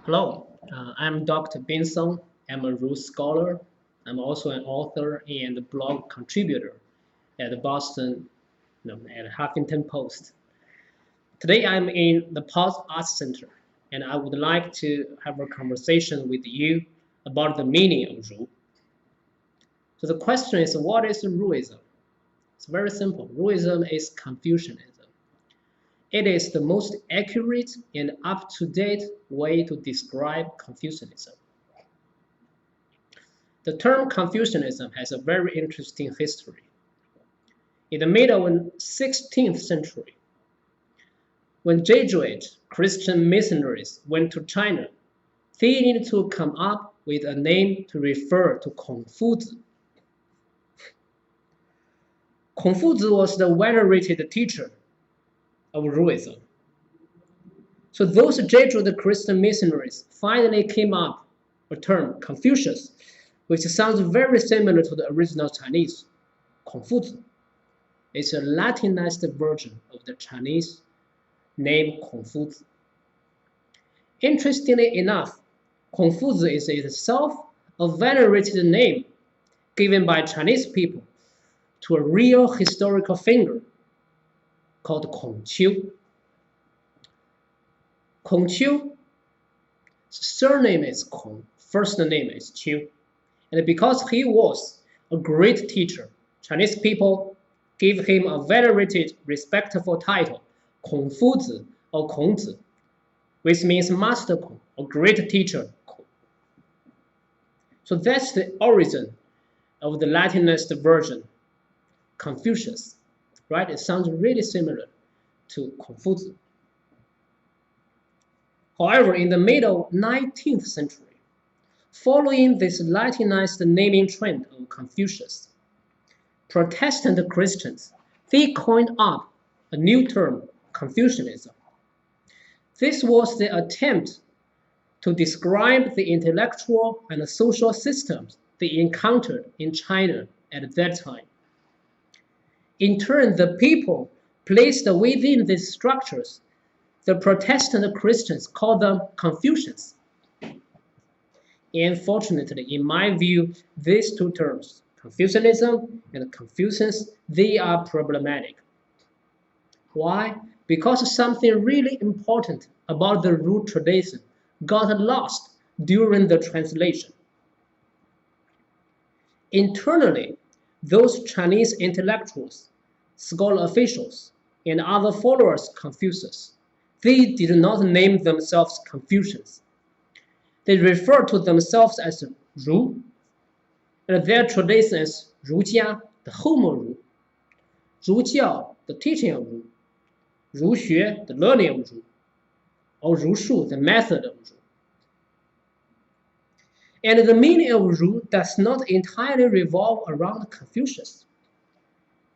Hello, I'm Dr. Bin Song. I'm a Roots scholar. I'm also an author and blog contributor at Boston, at Huffington Post. Today I'm in the Pulse Arts Center, and I would like to have a conversation with you about the meaning of Ru. So the question is, what is Ruism? It's very simple. Ruism is Confucianism. It is the most accurate and up-to-date way to describe Confucianism. The term Confucianism has a very interesting history. In the middle of the 16th century, when Jesuit Christian missionaries went to China, they needed to come up with a name to refer to Confucius. Confucius was the venerated teacher of Ruism. So those Jesuit Christian missionaries finally came up with the term Confucius, which sounds very similar to the original Chinese, Confucius. It's a Latinized version of the Chinese name Confucius. Interestingly enough, Confucius is itself a venerated name given by Chinese people to a real historical figure called Kongqiu. Kongqiu's surname is Kong, first name is Qiu. And because he was a great teacher, Chinese people gave him a venerated, respectful title, Confucius or Kongzi, which means Master Kong, a great teacher. So that's the origin of the Latinized version, Confucius, right? It sounds really similar to Confucius. However, in the middle 19th century, following this Latinized naming trend of Confucius, Protestant Christians, they coined up a new term, Confucianism. This was the attempt to describe the intellectual and social systems they encountered in China at that time. In turn, the people placed within these structures, the Protestant Christians called them Confucians. Unfortunately, in my view, these two terms, Confucianism and Confucius, they are problematic. Why? Because something really important about the root tradition got lost during the translation. Internally, those Chinese intellectuals, scholar officials, and other followers of Confucius, they did not name themselves Confucians. They refer to themselves as Ru, and their tradition is Rujia, the home of Ru, Rujiao, the teaching of Ru, Ruxue, the learning of Ru, or Rushu, the method of Ru. And the meaning of Ru does not entirely revolve around Confucius.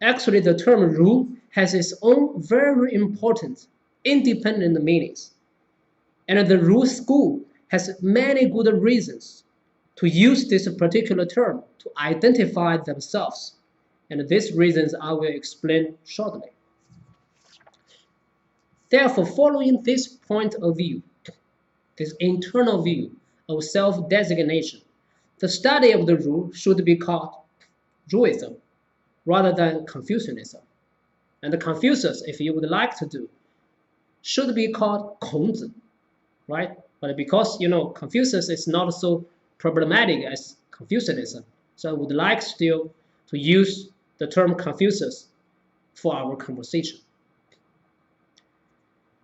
Actually, the term Ru has its own very important, independent meanings. And the Ru school has many good reasons to use this particular term to identify themselves. And these reasons I will explain shortly. Therefore, following this point of view, this internal view of self-designation, the study of the Ru should be called Ruism rather than Confucianism. And the Confucius, if you would like to do, should be called Kongzi, right? But because, Confucius is not so problematic as Confucianism, so I would like still to use the term Confucius for our conversation.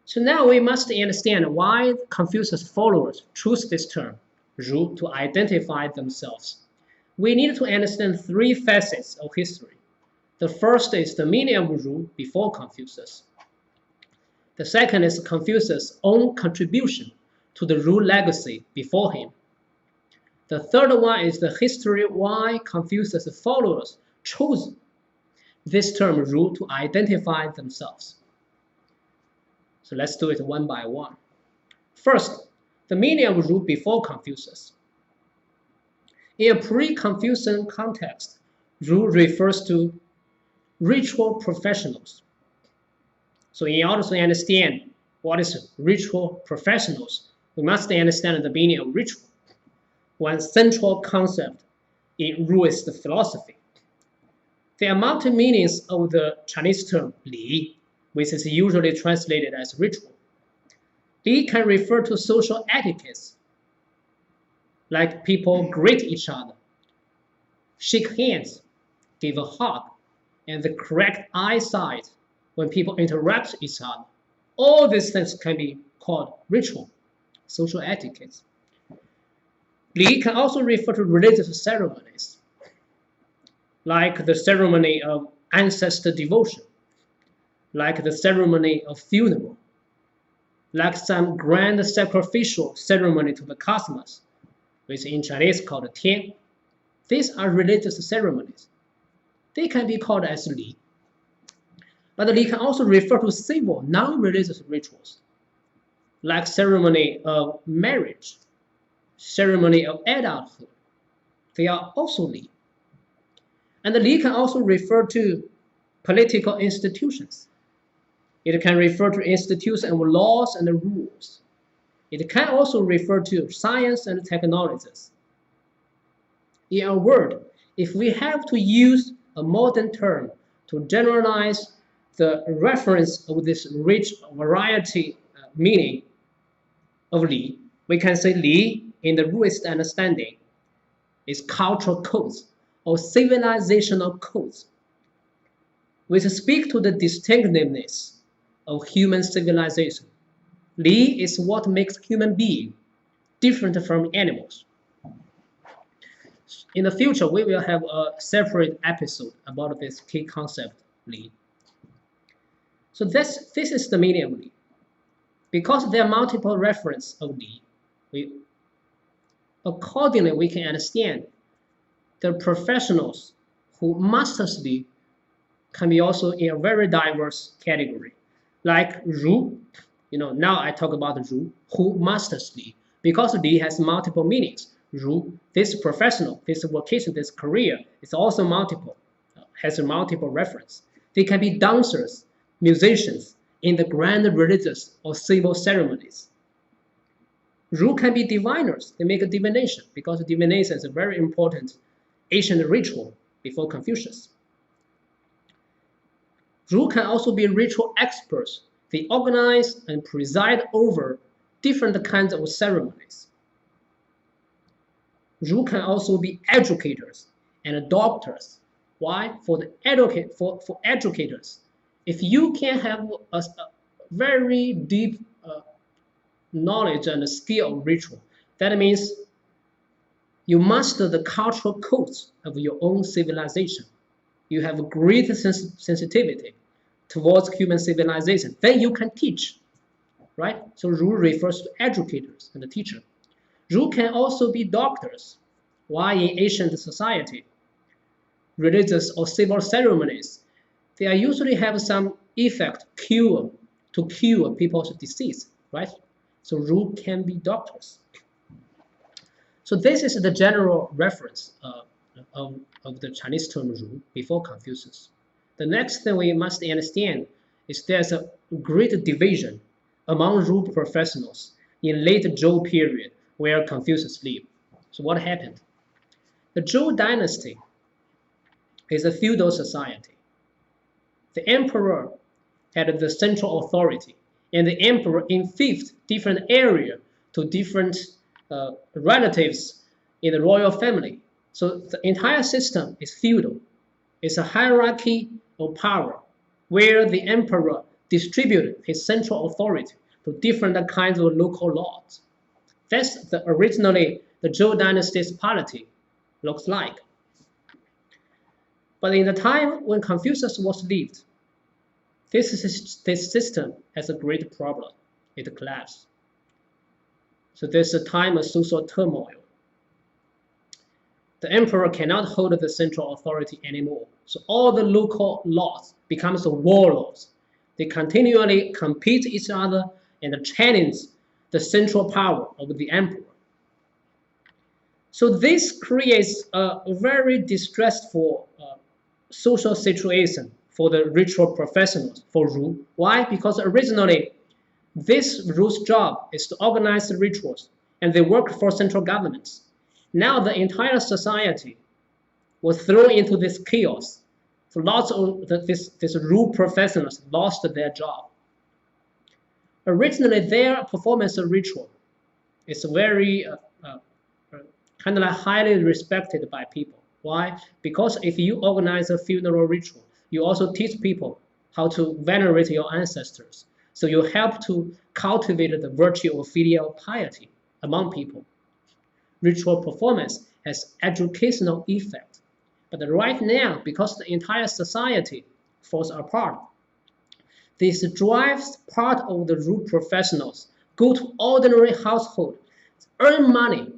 So now we must understand why Confucius followers choose this term, Ru, to identify themselves. We need to understand three facets of history. The first is the meaning of Ru before Confucius. The second is Confucius' own contribution to the Ru legacy before him. The third one is the history why Confucius' followers chose this term Ru to identify themselves. So let's do it one by one. First, the meaning of Ru before Confucius. In a pre-Confucian context, Ru refers to ritual professionals. So in order to understand what is ritual professionals, we must understand the meaning of ritual, one central concept in Ruist philosophy. There are multiple meanings of the Chinese term 礼, which is usually translated as ritual. 礼 can refer to social etiquettes, like people greet each other, shake hands, give a hug, and the correct eyesight when people interact with each other. All these things can be called ritual, social etiquette. 礼 can also refer to religious ceremonies, like the ceremony of ancestor devotion, like the ceremony of funeral, like some grand sacrificial ceremony to the cosmos, which in Chinese called Tian. These are religious ceremonies. They can be called as 礼. But 礼 can also refer to civil, non-religious rituals, like ceremony of marriage, ceremony of adulthood. They are also 礼. And 礼 can also refer to political institutions. It can refer to institutions and laws and rules. It can also refer to science and technologies. In a word, if we have to use a modern term to generalize the reference of this rich variety meaning of 礼, we can say 礼, in the Ruist understanding, is cultural codes or civilizational codes, which speak to the distinctiveness of human civilization. 礼 is what makes human beings different from animals. In the future, we will have a separate episode about this key concept, 礼. So this is the meaning of 礼. Because there are multiple references of 礼, accordingly we can understand the professionals who masters 礼 can be also in a very diverse category. Like 儒, now I talk about 儒, who masters 礼, because 礼 has multiple meanings. 儒, this professional, this vocation, this career is also multiple, has a multiple reference. They can be dancers, musicians in the grand religious or civil ceremonies. 儒 can be diviners. They make a divination because divination is a very important ancient ritual before Confucius. 儒 can also be ritual experts. They organize and preside over different kinds of ceremonies. 儒 can also be educators and doctors. Why? For educators, if you can have a very deep knowledge and skill of ritual, that means you master the cultural codes of your own civilization. You have a great sensitivity towards human civilization. Then you can teach, right? So 儒 refers to educators and the teacher. 儒 can also be doctors. Why in ancient society, religious or civil ceremonies, they usually have some effect to cure people's disease, right? So 儒 can be doctors. So this is the general reference of the Chinese term 儒 before Confucius. The next thing we must understand is there's a great division among 儒 professionals in late Zhou period where Confucius lived. So what happened? The Zhou dynasty is a feudal society. The emperor had the central authority, and the emperor inflicted different areas to different relatives in the royal family. So the entire system is feudal. It's a hierarchy of power where the emperor distributed his central authority to different kinds of local lords. That's originally the Zhou dynasty's polity looks like. But in the time when Confucius was lived, this system has a great problem. It collapsed. So there's a time of social turmoil. The emperor cannot hold the central authority anymore. So all the local lords become warlords. They continually compete each other and challenge the central power of the emperor. So this creates a very distressful social situation for the ritual professionals, for 儒. Why? Because originally This rule's job is to organize the rituals, and they work for central governments. Now the entire society was thrown into this chaos. So lots of this rule professionals lost their job. Originally, their performance ritual is very kind of like highly respected by people. Why? Because if you organize a funeral ritual, you also teach people how to venerate your ancestors. So you help to cultivate the virtue of filial piety among people. Ritual performance has educational effect. But right now, because the entire society falls apart, this drives part of the rule professionals go to ordinary household, earn money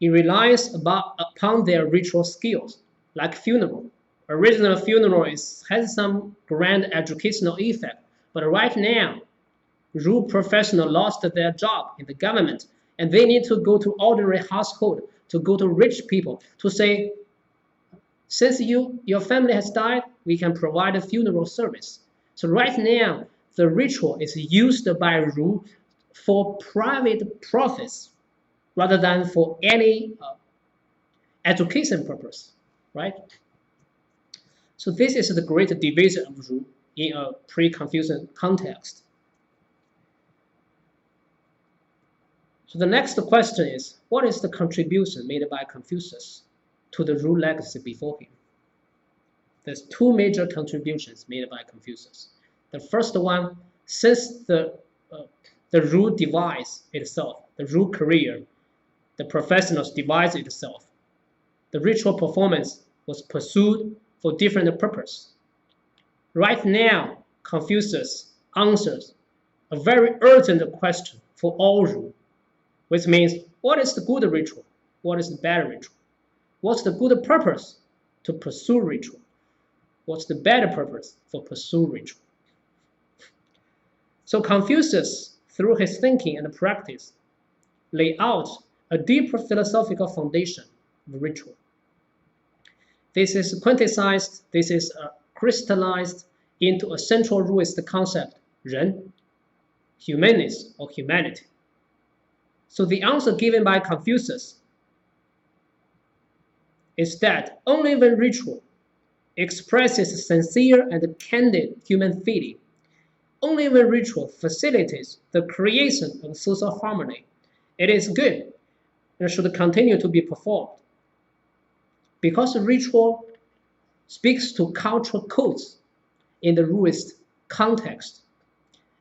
in reliance upon their ritual skills, like funeral. Original funeral has some grand educational effect, but right now, rule professionals lost their job in the government, and they need to go to ordinary household, to go to rich people, to say, since your family has died, we can provide a funeral service. So right now, the ritual is used by rule for private profits rather than for any education purpose, right? So this is the great division of rule in a pre-Confucian context. So the next question is, what is the contribution made by Confucius to the rule legacy before him? There's two major contributions made by Confucius. The first one, since the rule divides itself, the rule career, the professionals divides itself, the ritual performance was pursued for different purpose. Right now, Confucius answers a very urgent question for all rule, which means, what is the good ritual? What is the bad ritual? What's the good purpose to pursue ritual? What's the better purpose for pursue ritual? So Confucius, through his thinking and practice, lay out a deeper philosophical foundation of ritual. This is quintessized, this is crystallized into a central ruleist concept, 人, humanis or humanity. So the answer given by Confucius is that only when ritual expresses sincere and candid human feeling, only when ritual facilitates the creation of social harmony, it is good and should continue to be performed. Because ritual speaks to cultural codes in the ruleist context.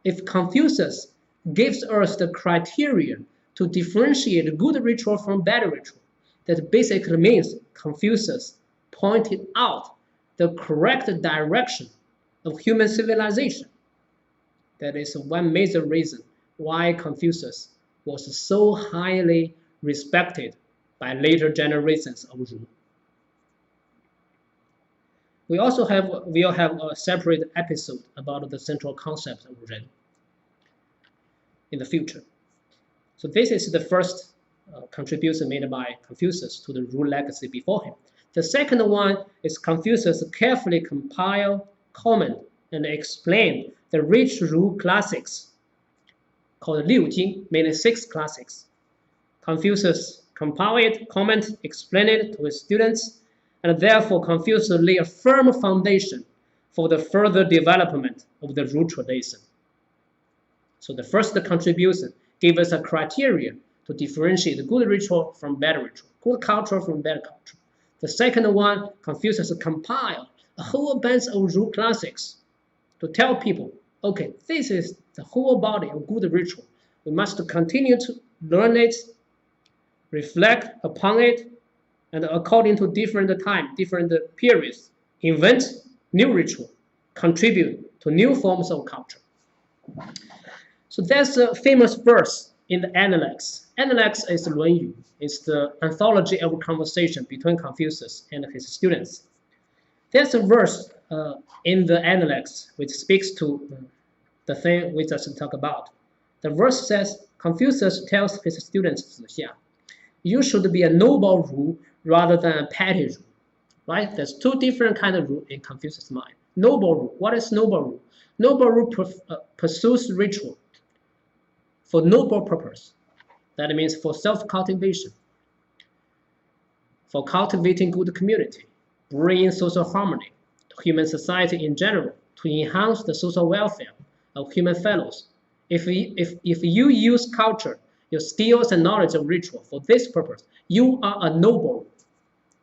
If Confucius gives us the criterion to differentiate good ritual from bad ritual, that basically means Confucius pointed out the correct direction of human civilization. That is one major reason why Confucius was so highly respected by later generations of Ru. We'll have a separate episode about the central concept of Ren in the future. So this is the first contribution made by Confucius to the Ru legacy before him. The second one is Confucius carefully compile, comment, and explain the rich Ru classics called Liu Jing, meaning 6 classics. Confucius compile it, comment, explain it to his students, and therefore Confucius lay a firm foundation for the further development of the Ru tradition. So the first contribution gave us a criterion to differentiate good ritual from bad ritual, good culture from bad culture. The second one, Confucius compiled a whole bunch of Ru classics to tell people, okay, this is the whole body of good ritual. We must continue to learn it, reflect upon it, and according to different time, different periods, invent new ritual, contribute to new forms of culture. So there's a famous verse in the Analects. Analects is 论语. It's the anthology of conversation between Confucius and his students. There's a verse in the Analects which speaks to the thing we just talked about. The verse says, Confucius tells his students, 子夏, you should be a noble Ru rather than a petty Ru. Right? There's two different kinds of Ru in Confucius' mind. Noble Ru. What is noble Ru? Noble Ru pursues ritual for noble purpose. That means for self-cultivation, for cultivating good community, bringing social harmony to human society in general, to enhance the social welfare of human fellows. If you use culture, your skills and knowledge of ritual for this purpose, you are a noble.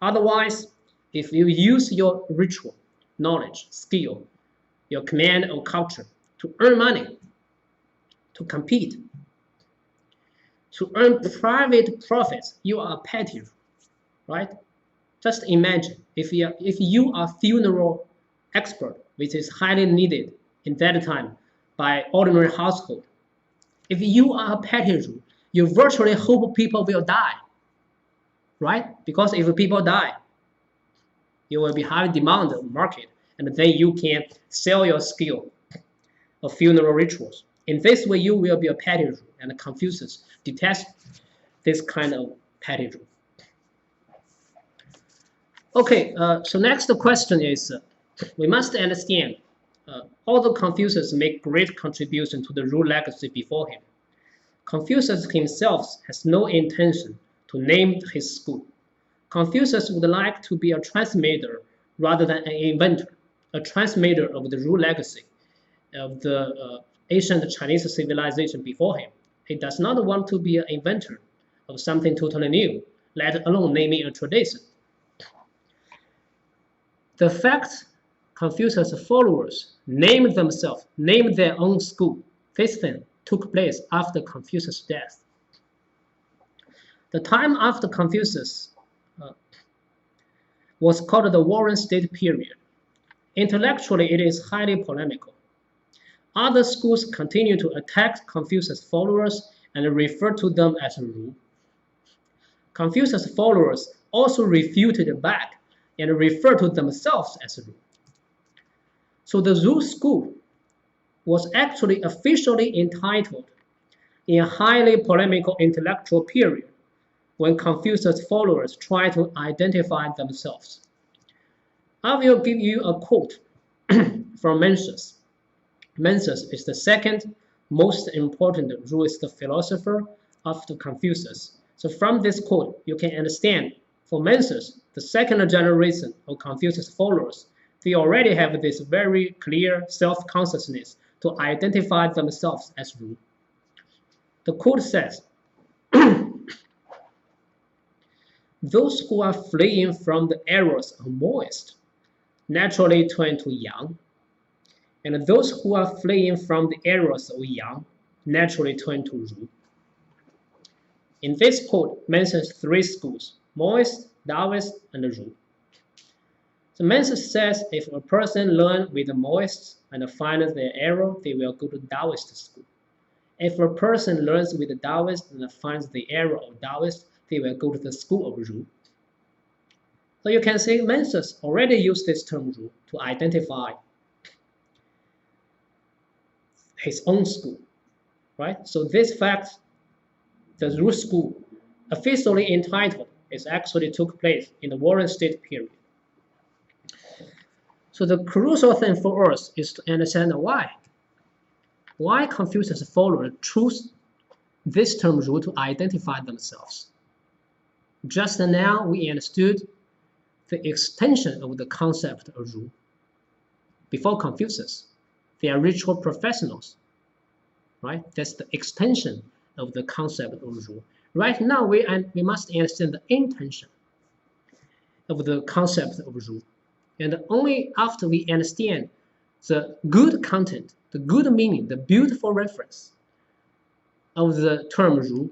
Otherwise, if you use your ritual, knowledge, skill, your command of culture to earn money, to compete, to earn private profits, you are a petty, right? Just imagine if you are funeral expert, which is highly needed in that time by ordinary household. If you are a petty, you virtually hope people will die, right? Because if people die, you will be high demand on the market, and then you can sell your skill of funeral rituals. In this way, you will be a petty, and Confucius detests this kind of petty. Okay, so next question is, we must understand, although Confucius made great contribution to the rule legacy before him, Confucius himself has no intention to name his school. Confucius would like to be a transmitter rather than an inventor, a transmitter of the rule legacy of the ancient Chinese civilization before him. He does not want to be an inventor of something totally new, let alone naming a tradition. The fact Confucius' followers named themselves, named their own school, this thing took place after Confucius' death. The time after Confucius was called the Warring State period. Intellectually, it is highly polemical. Other schools continue to attack Confucius' followers and refer to them as Ru. Confucius' followers also refuted back and refer to themselves as Ru. So the Ru school was actually officially entitled in a highly polemical intellectual period when Confucius' followers tried to identify themselves. I will give you a quote from Mencius. Mencius is the second most important Ruist philosopher after Confucius. So from this quote, you can understand, for Mencius, the second generation of Confucius followers, they already have this very clear self-consciousness to identify themselves as Ru. The quote says, those who are fleeing from the errors of moist naturally turn to yang, and those who are fleeing from the errors of yang naturally turn to Ru. In this quote mentions three schools, Moist, Taoist, and Ru. So Mencius says if a person learns with the Moists and finds their error, they will go to Taoist school. If a person learns with the Taoist and finds the error of Taoist, they will go to the school of Ru. So you can see Mencius already used this term Ru to identify his own school, right? So this fact, the Ru school, officially entitled, is actually took place in the Warring State period. So the crucial thing for us is to understand why. Why Confucius' followers choose this term Ru to identify themselves. Just now we understood the extension of the concept of Ru. Before Confucius, they are ritual professionals, right? That's the extension of the concept of Ru. Right now we must understand the intention of the concept of Ru. And only after we understand the good content, the good meaning, the beautiful reference of the term Ru,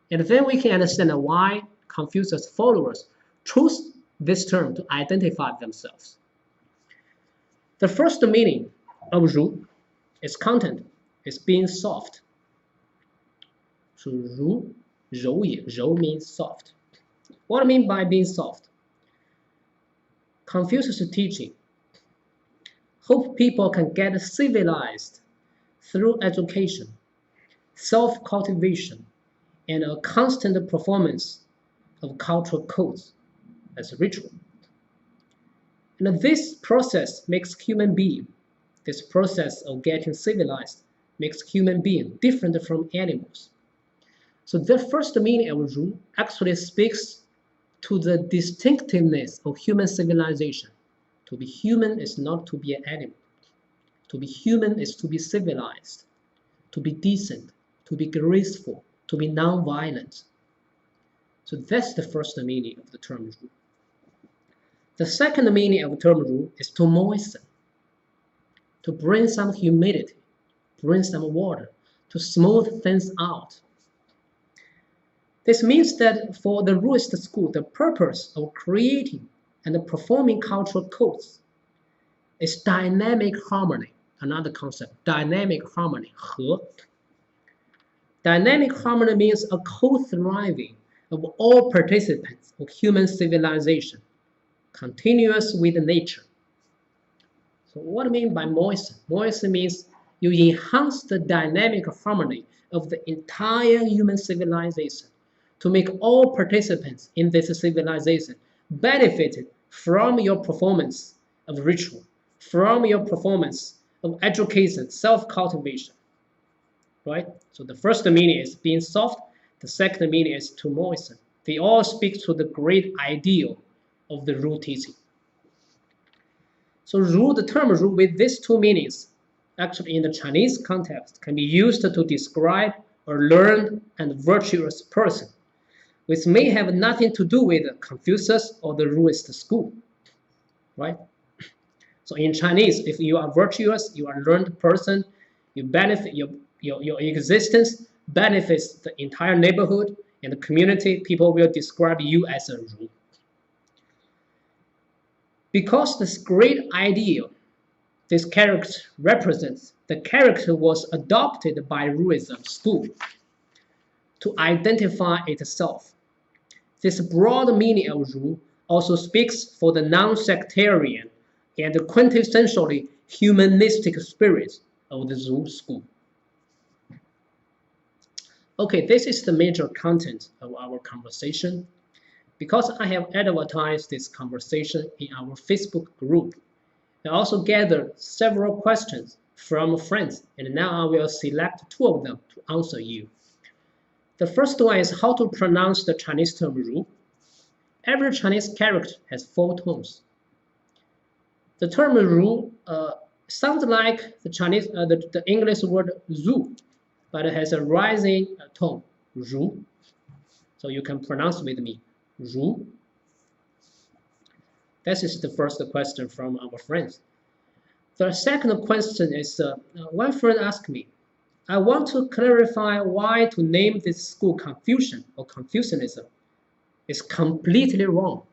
and then we can understand why Confucius' followers choose this term to identify themselves. The first meaning of Ru, its content, is being soft. So Ru, 柔也, 柔 means soft. What I mean by being soft? Confucius' teaching hope people can get civilized through education, self-cultivation, and a constant performance of cultural codes as a ritual. And this process makes human being, this process of getting civilized, makes human being different from animals. So the first meaning of Ru actually speaks to the distinctiveness of human civilization. To be human is not to be an animal. To be human is to be civilized, to be decent, to be graceful, to be non-violent. So that's the first meaning of the term Ru. The second meaning of the term Ru is to moisten, to bring some humidity, bring some water, to smooth things out. This means that for the Ruist school, the purpose of creating and performing cultural codes is dynamic harmony. Another concept, dynamic harmony, 和. Dynamic harmony means a co-thriving of all participants of human civilization, continuous with nature. So what do I mean by moisten? Moisten means you enhance the dynamic harmony of the entire human civilization to make all participants in this civilization benefit from your performance of ritual, from your performance of education, self-cultivation, right? So the first meaning is being soft. The second meaning is to moisten. They all speak to the great ideal of the Ru teaching. So Ru, the term Ru with these two meanings, actually in the Chinese context, can be used to describe a learned and virtuous person, which may have nothing to do with Confucius or the Ruist school, right? So in Chinese, if you are virtuous, you are a learned person, you benefit, your existence benefits the entire neighborhood and the community, people will describe you as a Ru. Because this great ideal this character represents, the character was adopted by Ruism school to identify itself. This broad meaning of Ru also speaks for the non-sectarian and quintessentially humanistic spirit of the Ru school. Okay, this is the major content of our conversation. Because I have advertised this conversation in our Facebook group, I also gathered several questions from friends, and now I will select two of them to answer you. The first one is how to pronounce the Chinese term Ru. Every Chinese character has 4 tones. The term Ru sounds like the Chinese, the English word Zu, but it has a rising tone, Ru. So you can pronounce with me, Ru. This is the first question from our friends. The second question is, one friend asked me, I want to clarify why to name this school Confucian or Confucianism is completely wrong.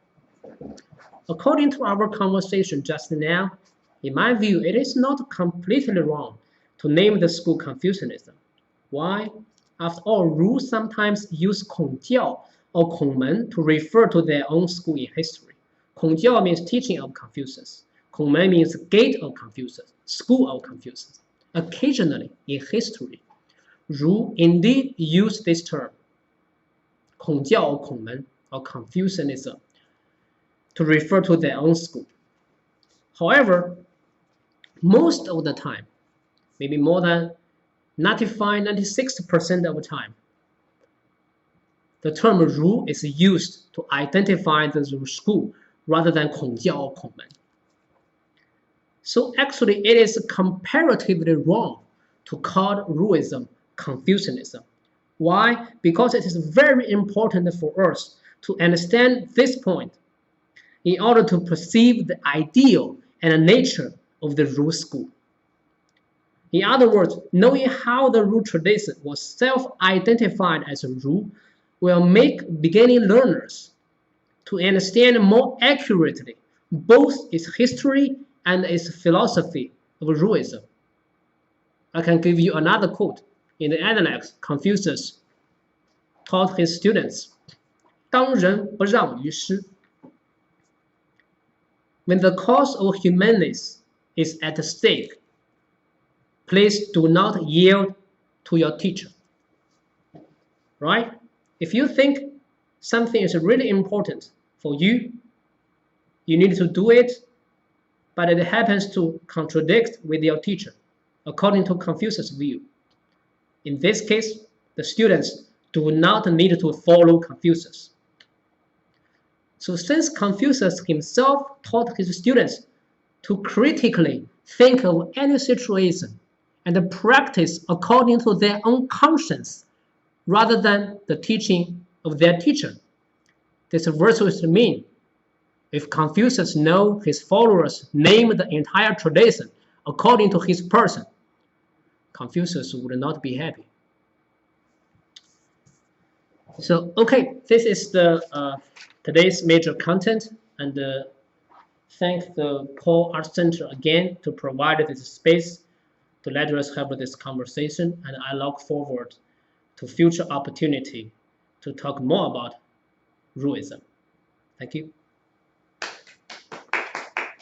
According to our conversation just now, in my view, it is not completely wrong to name the school Confucianism. Why? After all, Ru sometimes use 孔教 or 孔门 to refer to their own school in history. 孔教 means teaching of Confucius. 孔门 means gate of Confucius, school of Confucius. Occasionally, in history, Ru indeed used this term, 孔教 or 孔门 or Confucianism, to refer to their own school. However, most of the time, maybe more than 95–96% of the time, the term Ru is used to identify the Ru school rather than 孔教 or 孔门. So actually, it is comparatively wrong to call Ruism Confucianism. Why? Because it is very important for us to understand this point in order to perceive the ideal and the nature of the Ru school. In other words, knowing how the Ru tradition was self-identified as a Ru will make beginning learners to understand more accurately both its history and its philosophy of Ruism. I can give you another quote. In the Analects, Confucius taught his students, 当仁不让于师. When the cause of humanity is at stake, please do not yield to your teacher. Right? If you think something is really important for you, you need to do it, but it happens to contradict with your teacher, according to Confucius' view. In this case, the students do not need to follow Confucius. So since Confucius himself taught his students to critically think of any situation and practice according to their own conscience rather than the teaching of their teacher, this virtuous mean if Confucius knows his followers name the entire tradition according to his person, Confucius would not be happy. So, okay, this is the today's major content, and thank the Paul Art Center again to provide this space to let us have this conversation, and I look forward to future opportunity to talk more about Ruism. Thank you.